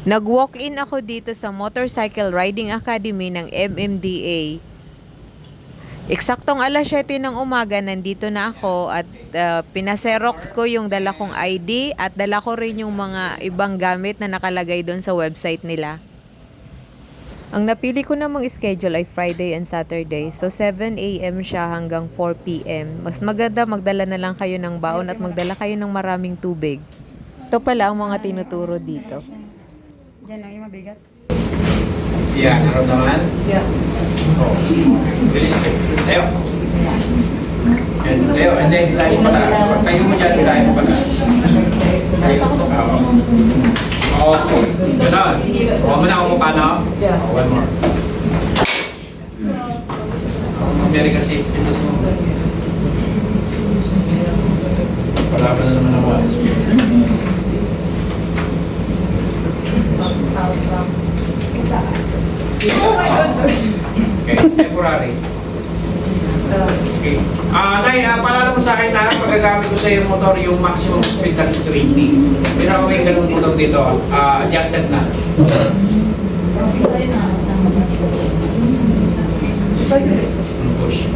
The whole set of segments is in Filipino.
Nag-walk-in ako dito sa Motorcycle Riding Academy ng MMDA. Eksaktong alas 7 ng umaga, nandito na ako at pinaserox ko yung dala kong ID at dala ko rin yung mga ibang gamit na nakalagay doon sa website nila. Ang napili ko namang schedule ay Friday and Saturday. So 7 a.m. siya hanggang 4 p.m. Mas maganda magdala na lang kayo ng baon at magdala kayo ng maraming tubig. Ito pala ang mga tinuturo dito. Diyan lang yung mabigat. Yan, naramdaman? Yeah. Oo. Bilis. Tayo. Yan, tayo. And then, ilahin mo pataas. Pag tayo mo dyan, ilahin mo pataas. Tayo. Okay. Ganon. Huwag mo na ako paano? One more. Mary kasi, sinunod mo. Wala pa na naman ako. Okay, temporary. Okay. Nay, paalala mo sa akin na pagkagamit ko sa yung motor, yung maximum speed na is 20. Pero may ganun motor dito, adjusted na. Push.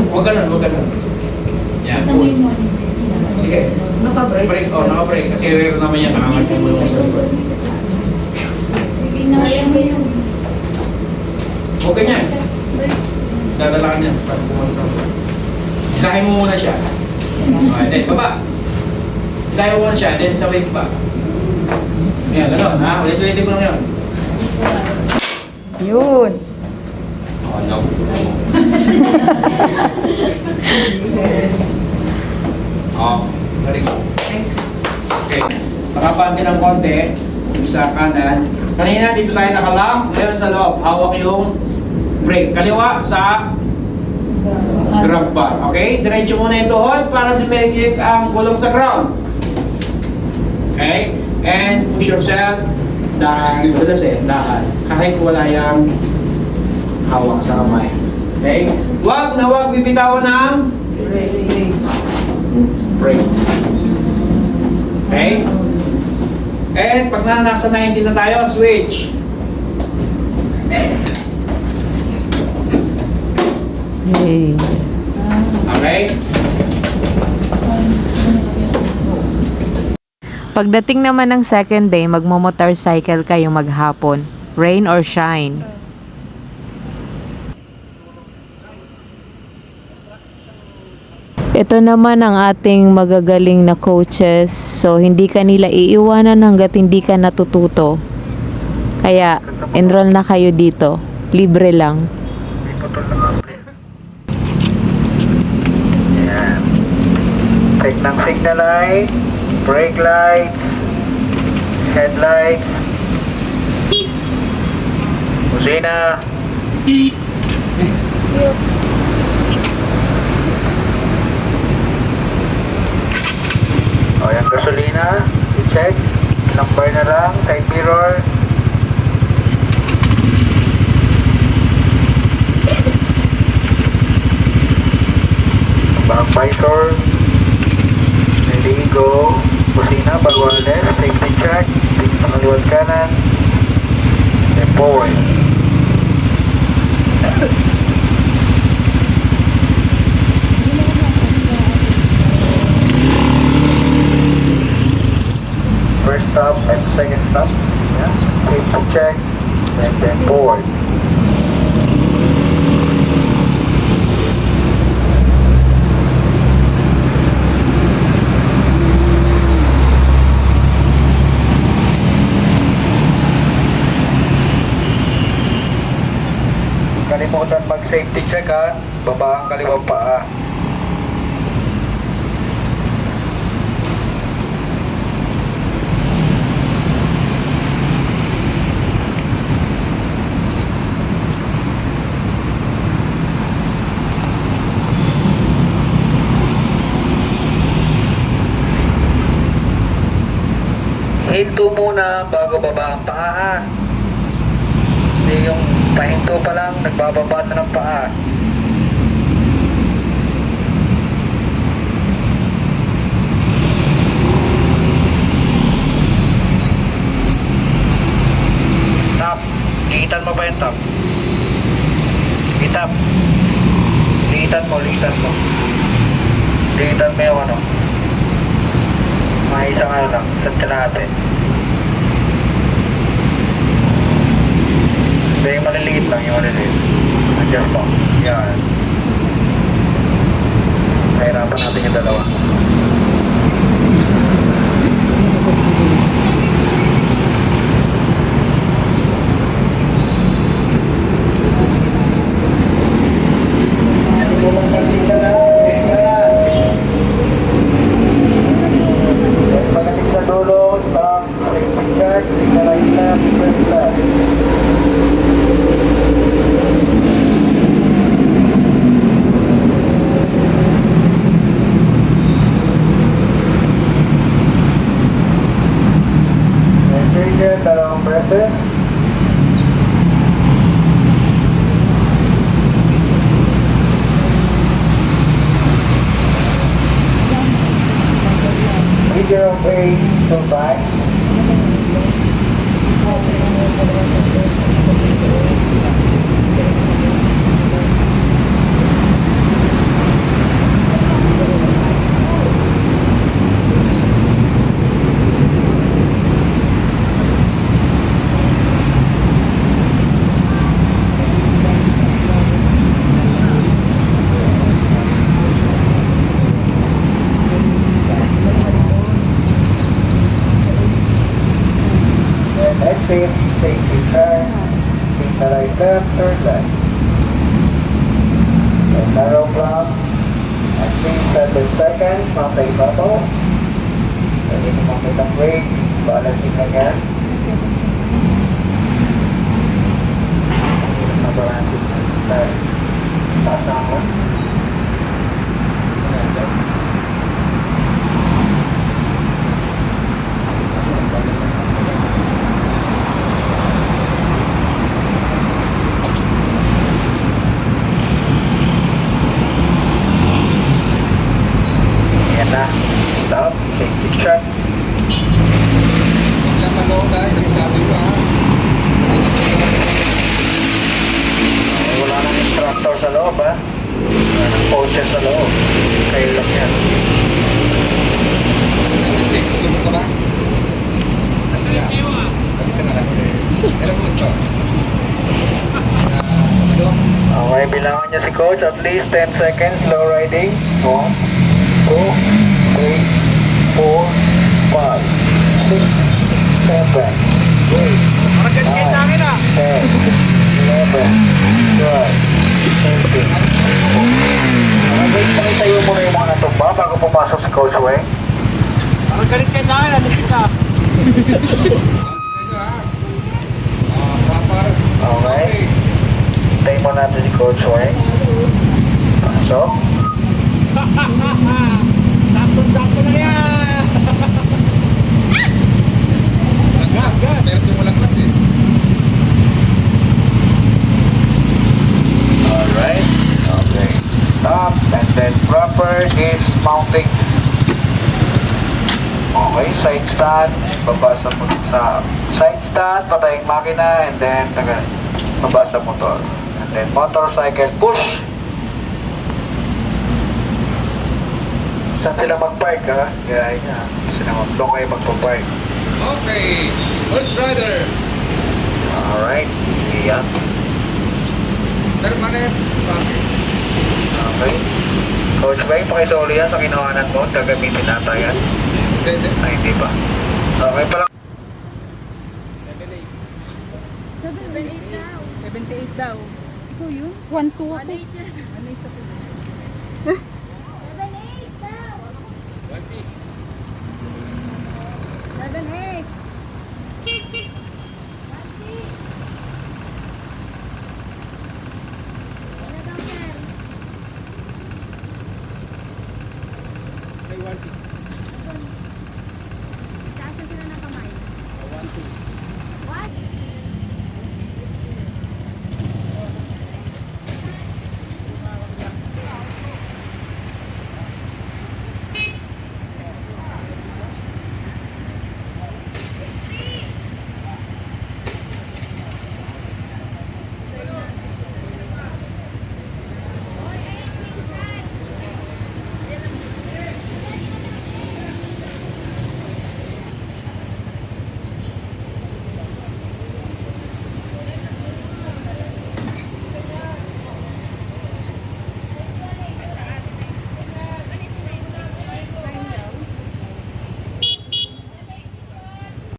Huwag ganun, huwag ganun. Yan, pull. Sige. Naka-break? Break, naka-break. Kasi rare naman yan, nakakamit mo yung motor. Huwag ganyan. Dadala ka niyan. Ilahin mo muna siya. Okay, then baba. Ilahin mo muna siya, then sa wave pa. Ayan, gano'n ha. Ulit-ulitin mo lang yun. Yun. Oh, no. Oh, very good. Okay. Pakapante ng konti. Sa kanan. Kanina dito tayo nakalang. Ngayon sa loob. Hawak yung brake. Kaliwa sa grab bar. Okay? Diretso muna yung tuhod para dumikik ang gulong sa ground. Okay? And push yourself. Dahil madalas dahan. Kahit wala yung hawak sa kamay. Okay? Huwag bibitawan ng brake. Okay? And pag nasa 90 na tayo, switch. Yay. Okay? Pagdating naman ng second day, magmo-motorcycle kayo maghapon. Rain or shine. Ito naman ang ating magagaling na coaches. So, hindi ka nila iiwanan hanggat hindi ka natututo. Kaya, enroll na kayo dito. Libre lang. Yan. Take ng signal light, brake lights, headlights, busina. O yung gasolina, i-check. Ilang bar na lang, side mirror. Back visor. Ready, go. Busina, bagwales, safety check. Pangaliwat kanan. And forward. First stop and second stop. Yeah. Safety check. And then forward. Kalimutan mag-safety check ha. Baba ang kaliwang paa. Hinto muna bago baba ang paa ha. Hindi yung pahinto pa lang, nagbababa na ng paa. Liitan mo ba yung top? Itap. Liitan mo. Liitan mo yung ano. Mga isang ano lang. Saan ka natin? Hindi, yung maliliit lang. Adjust mo. Yan. Nahirapan natin yung dalawa. Pagdating sa dulo, stop, safety check, signal right left, press left. And signal, dalawang presses. Figure of 8, 2 times. Then exit, safety turn, signal right left, turn left. Then narrow block, at 7 seconds, nasa ibabaw. Pwede mo makita brake, balancing na yan. Nabalancing na. Taas na ako. Yan na. Stop. Safety check. Wala nang instructor sa loob, ha? Wala nang coaches sa loob. Kayo lang yan. Okay, bilangan niya si coach. At least 10 seconds. Low riding. 1, 2, 3, 4, 5, 6, 7, 8, 9, 10, 11, 12, 13. Wait, pakitayo muna yung mga natumba bago pumasok si Coach Weng. Parang galit kayo sa akin, ano isa? Okay. Tayo mo natin si Coach Weng. Pasok. Sakto na yan! Alright. Okay. Stop. And then proper is mounting. Okay, side stand. Babasa mo sa side stand, patayang makina, and then babasa motor. And then motorcycle push. Saan sila mag-park, ha? Gaya niya. Doon kayo magpa-park. Okay, first rider. Alright. Iyan. Permanent. Okay. Coach Bay, pakisuli yan sa kinuhanan mo. Gagamitin nata yan. Ay, hindi pa. Okay pala. 78 daw. Ikaw yun? 1-2 ako. 1-8 yan.